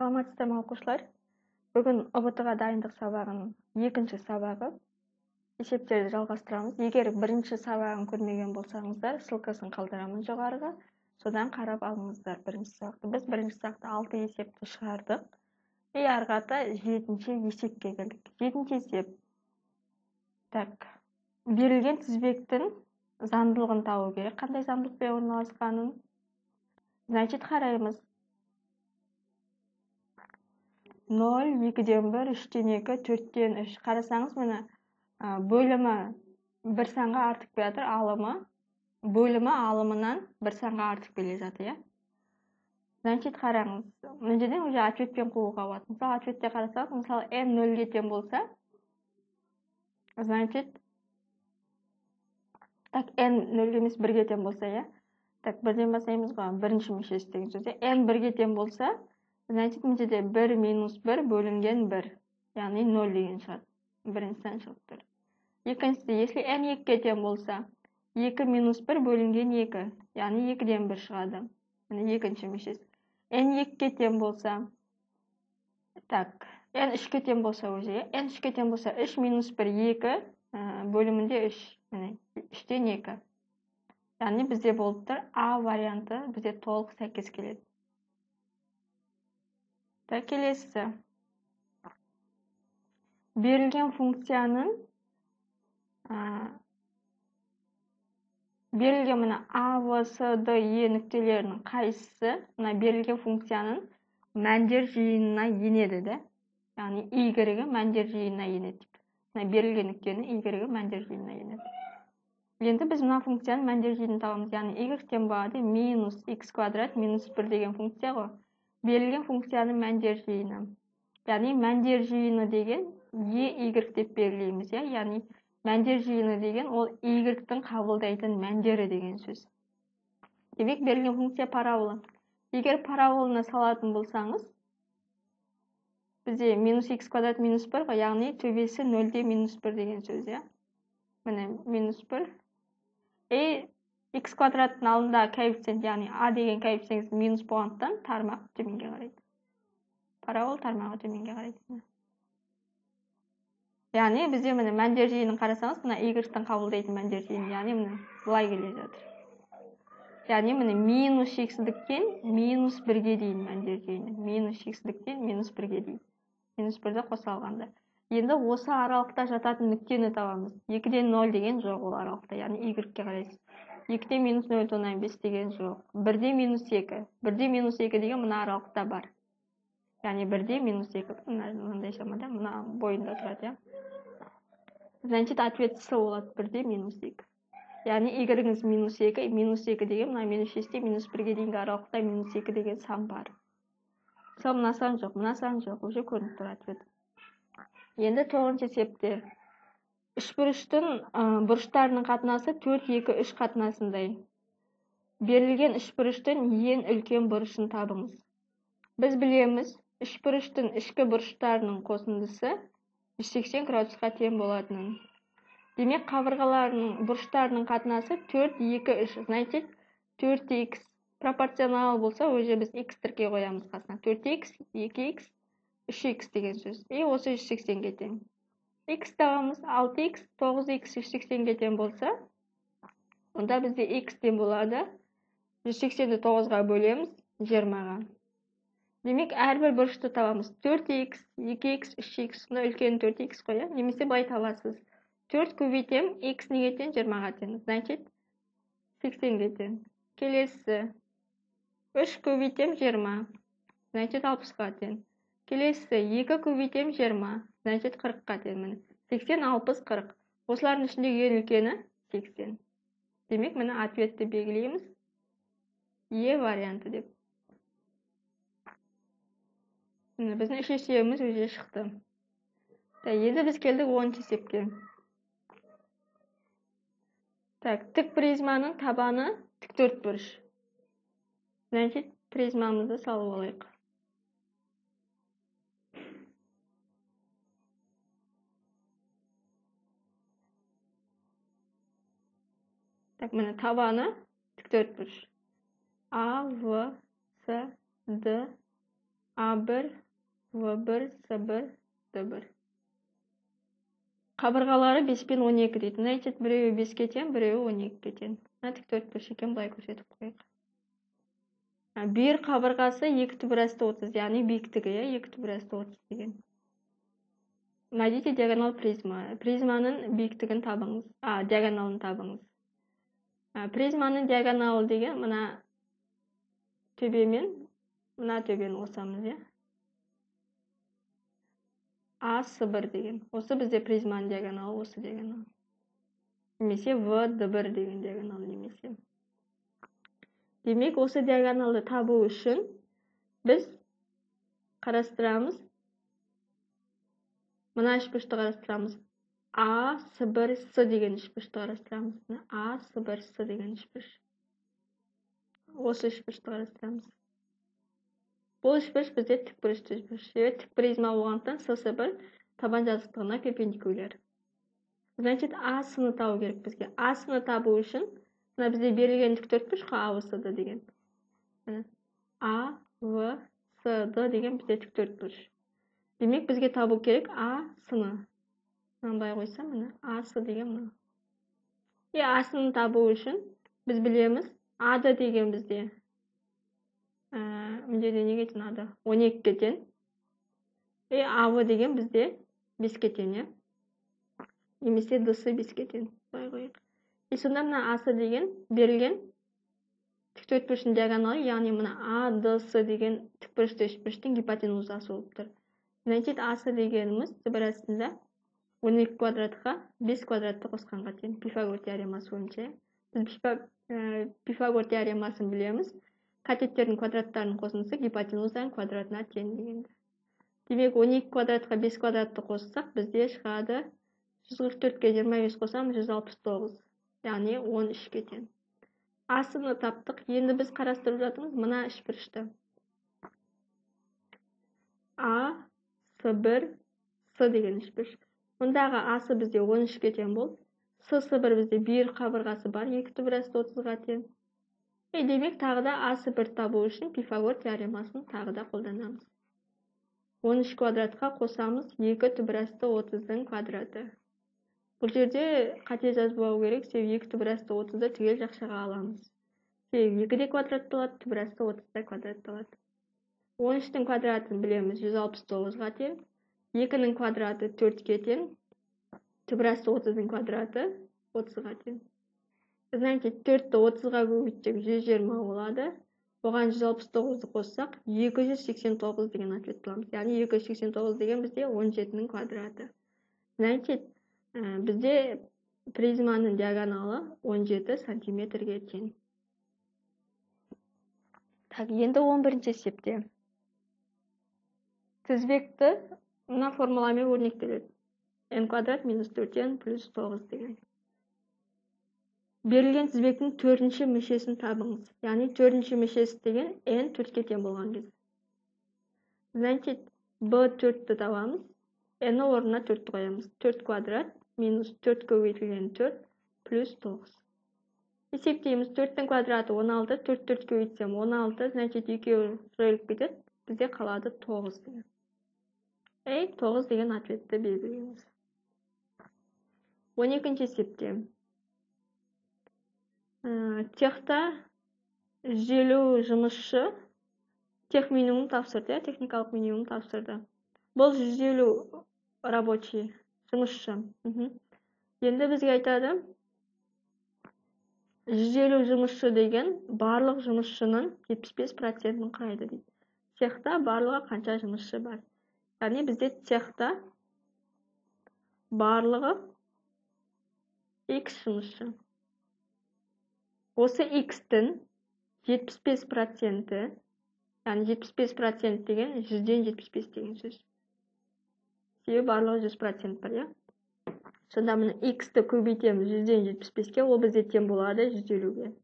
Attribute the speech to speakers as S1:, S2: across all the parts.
S1: Саламатсыздар ма оқушылар? Бүгін ұбт-ға дайындық сабағының екінші сабағы. Есептерді жалғастырамыз. Егер бірінші сабағын көрмеген болсаңыздар, ссылкасын қалдырамын жоғарыға. Содан қарап алыңыздар бірінші сабақты. Біз бірінші сабақта 6 есепті шығардық. И ары қарата 7-ші есепке келдік. 7-ші есеп. Так. Берілген тізбектің заңдылығын табу керек. Қандай заңдылықпен орналасқанын? Значит, қараймыз. 0, 2-ден 1, 3-тен 2, 4-тен 3. Қарасаңыз, мені бөлімі бір санға артып келатыр, бөлімі алымынан бір санға артып келе жатыр, иә? Значит, қараңыз. Мына жерден уже ответпен қууға болады. Мысалы, ответте қарасаңыз, мысалы, n 0-ге тең болса, значит, так, n 0-ге емес 1-ге тең болса, иә? Так, бірден бастаймыз ғой, бірінші мүшесі деген сөз. n 1-ге тең болса, значит, мына жерде 1 минус 1 бөлінген 1. Яғни 0 деген шығады. Біріншіден шығып тұр. Екіншісі, если n 2-ге тең болса, 2 минус 1 бөлінген 2. Яғни 2-ден 1 шығады. Міне екінші мүшесі. n 2-ге тең болса, так, n 3-ге тең болса уже, n 3-ге тең болса, 3 минус 1 2 бөлімінде 3. Міне 3-тен 2. Яғни бізде болып тұр A варианты бізде толық сәйкес келеді. Так, келесі. Берілген функцияның берілген мына A, V, S, D, E нүктелерінің қайсысы мына берілген функцияның мәндер жиынына енеді, де? Яғни Y-ге мәндер жиынына енеді. Мына берілген нүктенің Y-ге мәндер жиынына енеді. Енді біз мына функцияның мәндер жиынын табамыз. Яғни Y-тен болады минус x квадрат минус 1 деген функция ғой. Берілген функцияның мәндер жиыны. Яғни мәндер жиыны деген Y деп белгілейміз, иә? Яғни мәндер жиыны деген ол Y-тің қабылдайтын мәндері деген сөз. Демек, берілген функция парабола. Егер параболаны салатын болсаңыз, бізде минус x квадрат минус 1 ғой, яғни төбесі 0-де минус 1 деген сөз, иә? Міне минус 1. X квадраттың алдында коэффициент, яғни A деген коэффициент минус болғандықтан тармақ төменге қарайды. Парабол тармағы төменге қарайды. Яғни бізде міне мәндер жиынын қарасаңыз, мына Y-тің қабылдайтын мәндер жиыны, яғни міне былай келе жатыр. Яғни міне минус шексіздіктен минус 1-ге дейін мәндер жиыны. Минус шексіздіктен минус 1-ге дейін. Минус 1-ді қоса алғанда. Енді осы аралықта жататын нүктені табамыз. 2-ден 0 деген жоқ ол аралықта, яғни Y-ге қарайсыз. 2-ден минус 0,5 деген жоқ. 1-де минус 2. 1-де минус 2 деген мына аралықта бар. Яғни 1-де минус 2. Мынандай шамада, мына бойында тұрады, иә? Значит, ответ С болады 1-де минус 2. Яғни Y-іңіз минус 2. Минус 2 деген мына минус 6-те минус 1-ге дейінгі аралықта минус 2 деген сан бар. Мысалы, мына сан жоқ. Уже көрініп тұр ответ. Енді 9-шы есепте. Үшбұрыштың бұрыштарының қатынасы 4, 2, 3 қатынасындай. Берілген үшбұрыштың ең үлкен бұрышын табыңыз. Біз білеміз, үшбұрыштың ішкі бұрыштарының қосындысы 180 градусқа тең болатынын. Демек, қабырғаларының бұрыштарының қатынасы 4, 2, 3. Значит, 4x пропорционал болса, уже біз x-тірке қоямыз қасына. 4x, 2x, 3x деген сөз. Осы 180-ге тең. X табамыз, 6x, 9x 180-ге тең болса, онда бізде x тең болады. 180-ді 9-ға бөлеміз, 20-ға. Демек, әрбір бұрышты табамыз. 4x, 2x, 3x, сонда үлкен 4x қоя. Немесе былай табасыз. 4 көбейтем, x неге тең? 20-ға тең. Значит, 80-ге тең. Келесі. 3 көбейтем, 20. Значит, 60-ға тең. Келесі. 2 көбейтем, 20. Значит, 40-қа тең. 80, 60, 40. Осылардың ішіндегі ең үлкені 80. Демек, міне ответті белгілейміз. Е варианты деп. Біздің 3 есебіміз уже шықты. Енді біз келдік 10-шы есепке. Тік призманың табаны тіктөртбұрыш. Значит, призмамызды салып алайық. Так, міне табаны тіктөртбұрыш. А, В, С, Д, A1, V1, S1, D1. Қабырғалары 5 пен 12 дейді. Значит, біреуі 5-ке тең, біреуі 12-ке тең. Тік төртбұрыш екен, былай көрсетіп қояйық. Бір қабырғасы 2 түбірасты 30, яғни биіктігі 2 түбірасты 30 деген. Найдите диагонал призма. Призманың биіктігін табыңыз. Диагоналын табыңыз. Призманың диагоналы деген мына төбемен мына төбені қосамыз, A1 деген. Осы бізде призманың диагоналы, осы диагонал. Немесе V1 деген диагонал немесе. Демек, осы диагоналды табу үшін біз қарастырамыз. Мына үшбұрышты қарастырамыз. A1 С деген үшбұрышты қарастырамыз. A1 С деген үшбұрыш. Осы үшбұрышты қарастырамыз. Бұл үшбұрыш бізде тікбұрышты үшбұрыш. Тік призма болғандықтан С1 табан жазықтығына перпендикуляр. Значит, А-сыны табу керек бізге. А-сыны табу үшін мына бізде берілген тіктөртбұрыш А-В-С-Д деген. А-В-С-Д деген бізде тіктөртбұрыш. Демек, бізге табу керек А-сыны. Мынандай қойсам, мына А-сы деген мына. А-сыны табу үшін біз білеміз, А-ды деген бізде міндеде неге тең ады? 12-ке тең. А-В деген бізде 5-ке тең, немесе Д-сы 5-ке тең. Былай қояйық. Сонда мына А-сы деген берілген тіктөртбұрыштың диагоналы, яғни мына А-Д-сы деген тікбұрышты үшбұрыштың гипотенузасы болып тұр. Значит, А-сы дегеніміз түбір астында 12 квадратқа 5 квадратты қосқанға тең. Пифагор теоремасы бойынша. Біз Пифагор теоремасын білеміз. Катеттердің квадраттарының қосындысы гипотенузаның квадратына тең дегенді. Демек, 12 квадратқа 5 квадратты қоссақ, бізде шығады 144-ке 25 қосам 169. Яғни 13-ке тең. А-сыны таптық. Енді біз қарастырып жатырмыз мына үшбұрышты. А-С1 С деген үшбұрыш. Мұндағы А-сы бізде 13-ке тең болды. С1 бізде бір қабырғасы бар, 2 түбірасты 30-ға тең. Демек, тағы да А-1 табу үшін Пифагор теоремасын тағы да қолданамыз. 13 квадратқа қосамыз 2 түбірасты 30-дың квадраты. Бұл жерде қате жазбау керек, себебі 2 түбірасты 30-ды түгел жақшаға аламыз. Себебі 2-де квадратталады, түбірасты 30-да квадратталады. 13-тің квадратын білеміз 169-ға тең. 2-нің квадраты 4-ке тең. Түбірасты 30-дың квадраты 30-ға тең. Значит, 4-ті 30-ға көбейтсек 120 болады. Оған 169-ды қоссақ 289 деген ответ аламыз. Яғни 289 деген бізде 17-нің квадраты. Значит, бізде призманың диагоналы 17 сантиметрге тең. Енді 11-ші есепте. Тізбекті мына формуламен өрнектеледі. n квадрат минус 4n плюс 9 деген. Берілген тізбектің 4-ші мүшесін табыңыз. Яғни 4-ші мүшесі деген n 4-ке тең болған кез. Значит, B4-ті табамыз. n орнына 4-ті қоямыз. 4 квадрат минус 4 көбейтілген 4 плюс 9. Есептейміз. 4-тің квадраты 16, 4 көбейтсем 16, значит, 2 жойылып кетеді. Бізде қалады 9 деген. 9 деген ответті белгілейміз. 12-ші есепте. Техта 150 жұмысшы тех минимум тапсырды, техникалық минимум тапсырды. Бұл 150 рабочий жұмысшы. Енді бізге айтады, 150 жұмысшы деген барлық жұмысшының 75%-ін құрайды дейді. Техта барлығы қанша жұмысшы бар? Яғни бізде техта барлығы X жұмысшы. Осы X-тің 75%, яғни 75% деген 100-ден 75 деген сөз. Себебі барлығы 100% бар, я? Сонда мына X-ті көбейтеміз 100-ден 75-ке, ол бізде тең болады 150-ге.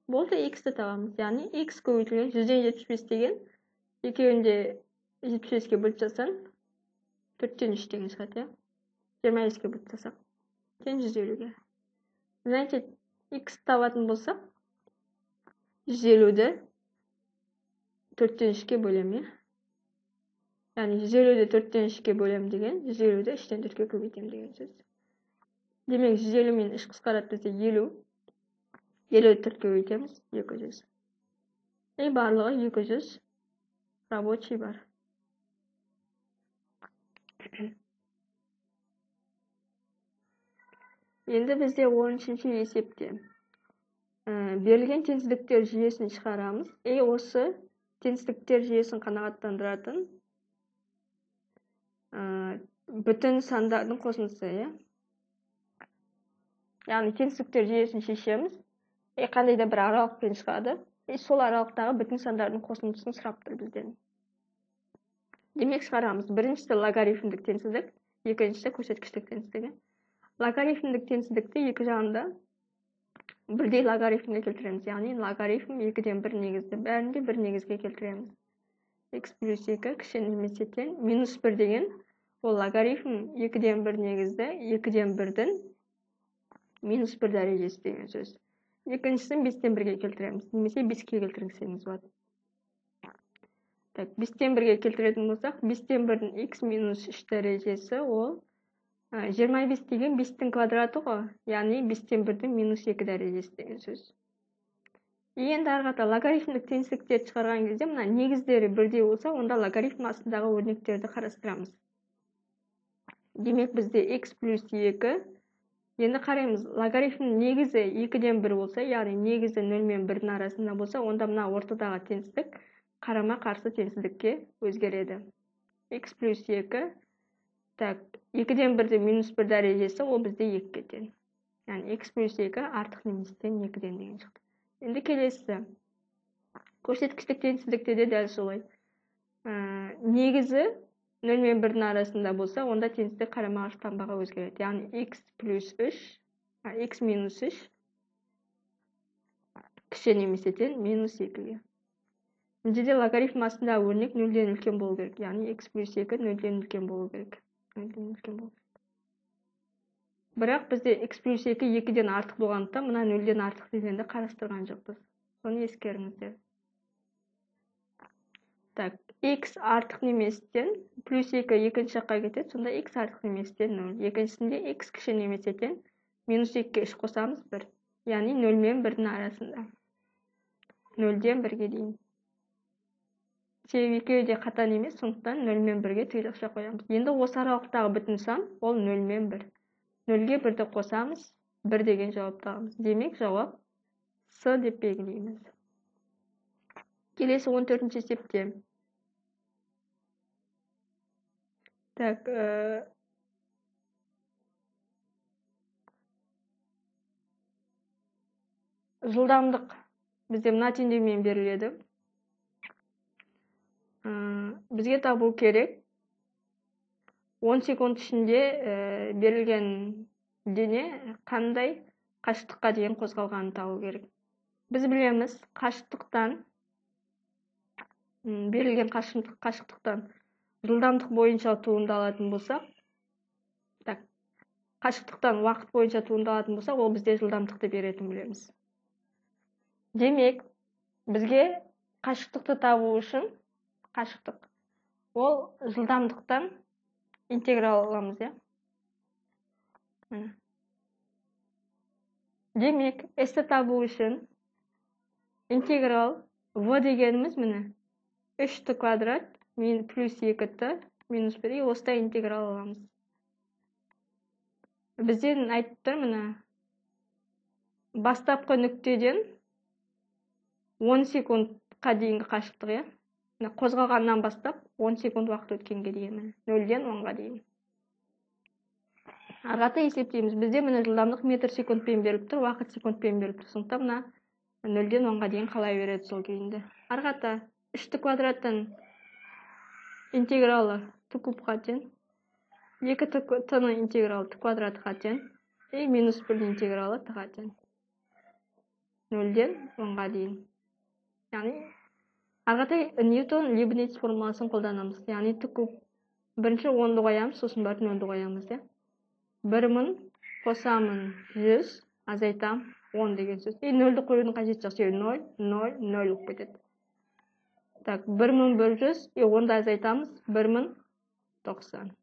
S1: Болды, X-ті табамыз. Яғни X көбейтілген 100-ден 75 деген екеуінде 75-ке бөліп жасан 4-тен 3 деген шығады, я? 25-ке бөліп жасақ. Тең 150-ге. Значит, X табатын болсақ, 150-ді 4'ten 3'ke bölem ya. Yani 150'de 4'ten 3'ke bölem деген 150'de 3'ten 4'ke көбейтем деген сөз. Демек 150 мен 3 қысқарады десе 50. 50'de 4'ke көбейтеміз 200. Барлығы 200 рабочий бар. Енді бізде 13-ші есепте берілген теңсіздіктер жүйесін шығарамыз. Осы теңсіздіктер жүйесін қанағаттандыратын бүтін сандардың қосындысы, яғни теңсіздіктер жүйесін шешеміз. Қандай да бір аралықпен шығады. Сол аралықтағы бүтін сандардың қосындысын сұрап тұр бізден. Демек шығарамыз. Біріншісі логарифмдік теңсіздік, екіншісі көрсеткіштік теңсіздігі. Логарифмдік теңсіздікті екі жағында бірдей логарифмге келтіреміз. Яғни логарифм 2-ден 1 негізді бәрінде 1 негізге келтіреміз. X плюс 2 кіші немесе тең минус 1 деген ол логарифм 2-ден 1 негізді 2-ден 1-дің минус 1 дәрежесі деген сөз. Екіншісін 5-тен 1-ге келтіреміз. Немесе 5-ке келтірсеңіз болады. 5-тен 1-ге келтіретін болсақ, 5-тен 1-дің x минус 3 дәрежесі ол 25 деген 5-тің квадраты ғой. Яғни 5-тен 1-дің минус 2 дәрежесі деген сөз. Енді арғата логарифмдік теңсіздіктерді шығарған кезде мына негіздері бірдей болса, онда логарифм астындағы өрнектерді қарастырамыз. Демек бізде x плюс 2. Енді қараймыз, логарифмнің негізі 2-ден 1 болса, яғни негізі 0 мен 1-дің арасында болса, онда мына ортадағы теңсіздік қарама қарсы теңсіздікке өзгереді. X плюс 2. 2-ден 1-дің минус 1 дәрежесі ол бізде 2-ге тең. Яғни x плюс 2 артық немесе тең 2-ден деген шықты. Енді келесі. Көрсеткіштік теңсіздікте де дәл солай. Негізі 0 мен 1-дің арасында болса, онда теңсіздік қарама қарсы таңбаға өзгереді. Яғни x плюс 3, x минус 3 кіші немесе тең минус 2-ге. Мынде логарифм астындағы өрнек 0-ден үлкен болу керек. Яғни x плюс 2 0-ден үлкен болу керек. Бірақ бізде x плюс 2 2-ден артық болғандықтан, мына 0-ден артық дегенді қарастырған жоқпыз. Соны ескеріңіздер. X артық неместен плюс 2 екінші жаққа кетеді, сонда x артық неместен 0. Екіншісінде x кіші немесе тең минус 2-ге 3 қосамыз 1. Яғни 0 мен 1-дің арасында. 0-ден 1-ге дейін. Себебі екеуі де қатаң емес, сондықтан 0 мен 1-ге тыйрықша қоямыз. Енді осы аралықтағы бүтін сан ол 0 мен 1. 0-ге 1-ді қосамыз, 1 деген жауапты аламыз. Демек жауап С деп белгілейміз. Келесі 14-ші есепте. Жылдамдық бізде мына теңдеумен беріледі. Бізге табу керек. 10 секунд ішінде берілген дене қандай қашықтыққа дейін қозғалғанын табу керек. Біз білеміз, қашықтықтан берілген қашықтықтан жылдамдық бойынша туындалатын болса, қашықтықтан уақыт бойынша туындалатын болса, ол бізде жылдамдықты беретін білеміз. Демек, бізге қашықтықты табу үшін қашықтық. Ол жылдамдықтан интеграл аламыз, Демек, S-ті табу үшін интеграл V дегеніміз міне 3-ті квадрат плюс 2-ті минус 1 осыда интеграл аламыз. Бізден айтып тұр міне бастапқы нүктеден 10 секундқа дейінгі қашықтық, қозғалғаннан бастап 10 секунд уақыт өткенге дейін, 0-ден 10-ға дейін. Арғата есептейміз. Бізде міне жылдамдық метр секундпен беріліп тұр, уақыт секундпен беріліп тұр. Сондықтан мына 0-ден 10-ға дейін қалай береді сол күйінде. Арғата 3-ті квадраттан интегралы т кубқа тең, 2-ның интегралы т квадратқа тең, минус 1-дің интегралы т-ға тең. 0-ден 10-ға дейін. Яғни арғата Ньютон Лейбниц формуласын қолданамыз. Яғни т куб бірінші 10-ды қоямыз, сосын барып 0-ді қоямыз. 1-мін қосамын 100, азайтам 10 деген сөз. 0-ді қоюдың қажеті жоқ. 0, 0, 0 болып кетеді. Так, 1100, онда азайтамыз 1090.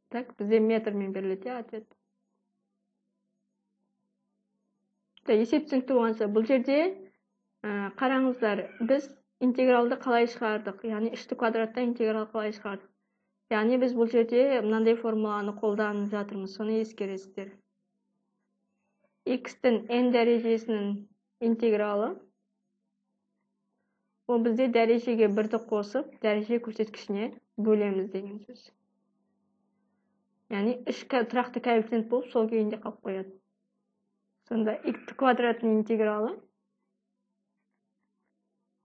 S1: Так, бізде метрмен беріледі, ответ. Есеп түсінікті болғанша, бұл жерде қараңыздар, біз интегралды қалай шығардық, яғни үшті квадраттан интеграл қалай шығардық. Яғни біз бұл жерде мынандай формуланы қолданып жатырмыз, соны ескересіздер. X-тің n дәрежесінің интегралы, ол бізде дәрежеге бірді қосып, дәреже көрсеткішіне бөлеміз деген сөз. Яғни үш тұрақты коэффициент болып, сол күйінде қалып қояды. Сонда x квадраттың интегралы,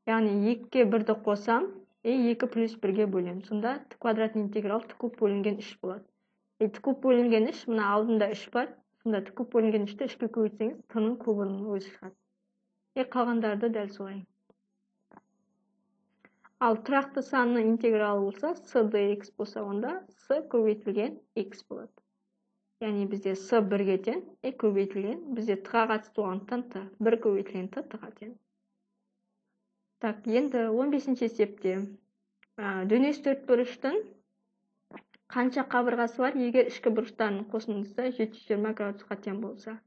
S1: яғни 2-ге 1-ді қосам, 2 плюс 1-ге бөлем. Сонда квадраттың интеграл т куб бөлінген 3 болады. Т куб бөлінген 3, мына алдында 3 бар. Сонда т куб бөлінген 3-ті 3-ге көбейтсеңіз, т-ның кубының өзі шығады. Қалғандарды дәл солай. Ал тұрақты санның интегралы болса, с dx болса, онда с көбейтілген x болады. Яғни бізде с 1-ге тең, көбейтілген, бізде т-ға қатысты болғандықтан т, 1 көбейтілген т-ға тең. Так, енді 15-ші есепте дөңес төртбұрыштың қанша қабырғасы бар, егер ішкі бұрыштарының қосындысы 720 градусқа тең болса.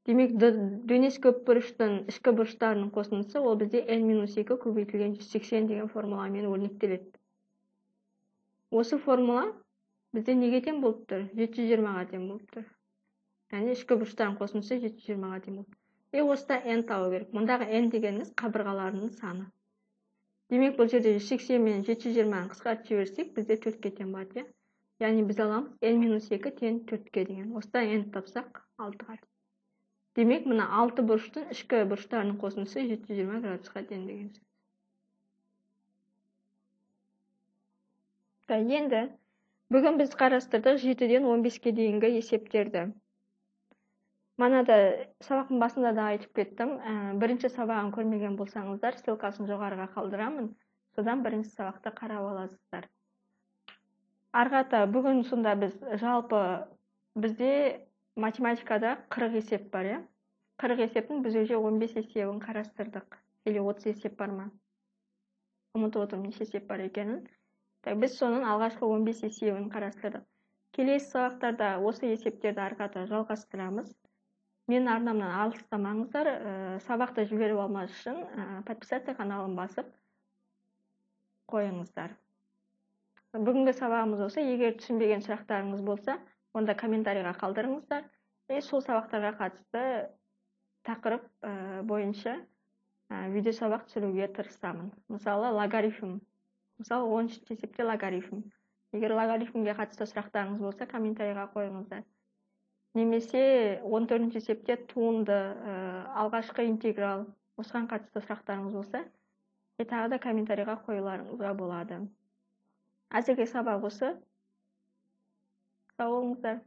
S1: Демек, дөңес көпбұрыштың ішкі бұрыштарының қосындысы ол бізде n-2 көбейтілген 180 деген формуламен өрнектеледі. Осы формула бізде неге тең болып тұр? 720-ға тең болып тұр. Яғни ішкі бұрыштардың қосындысы 720-ға тең болып тұр. Осыда n табу керек. Мұндағы n дегеніміз қабырғаларының саны. Демек, бұл жерде 180 мен 720-ны қысқартып жіберсек, бізде 4-ке тең болады. Яғни біз аламыз n-2 тең 4-ке деген. Осыда n тапсақ 6-ға. Демек, мына 6 бұрыштың ішкі бұрыштарының қосындысы 720 градусқа тең деген сөз. Енді бүгін біз қарастырдық 7-ден 15-ке дейінгі есептерді. Манада сабақтың басында да айтып кеттім. Бірінші сабағын көрмеген болсаңыздар, ссылкасын жоғарыға қалдырамын. Содан бірінші сабақты қарап аласыздар. Арғата бүгін сонда біз жалпы бізде математикада 40 есеп бар, 40 есептің біз уже 15 есебін қарастырдық. Или 30 есеп бар ма? Ұмытып отырмын, неше есеп бар екенін. Біз соның алғашқы 15 есебін қарастырдық. Келесі сабақтарда осы есептерді арқата жалғастырамыз. Мен арнамнан алыстамаңыздар, сабақты жіберіп алмас үшін подписация каналын басып қойыңыздар. Бүгінгі сабағымыз осы. Егер түсінбеген сұрақтарыңыз болса, онда комментарийға қалдырыңыздар. Сол сабақтарға қатысты тақырып бойынша видео сабақ түсіруге тырысамын. Мысалы, логарифм. Мысалы, 13 есепте логарифм. Егер логарифмге қатысты сұрақтарыңыз болса, комментарийға қойыңыздар. Немесе 14 есепте туынды, алғашқы интеграл, осыған қатысты сұрақтарыңыз болса, тағы да комментарийға қоюларыңызға болады. Әзірге сабақ осы. Сау болыңыздар.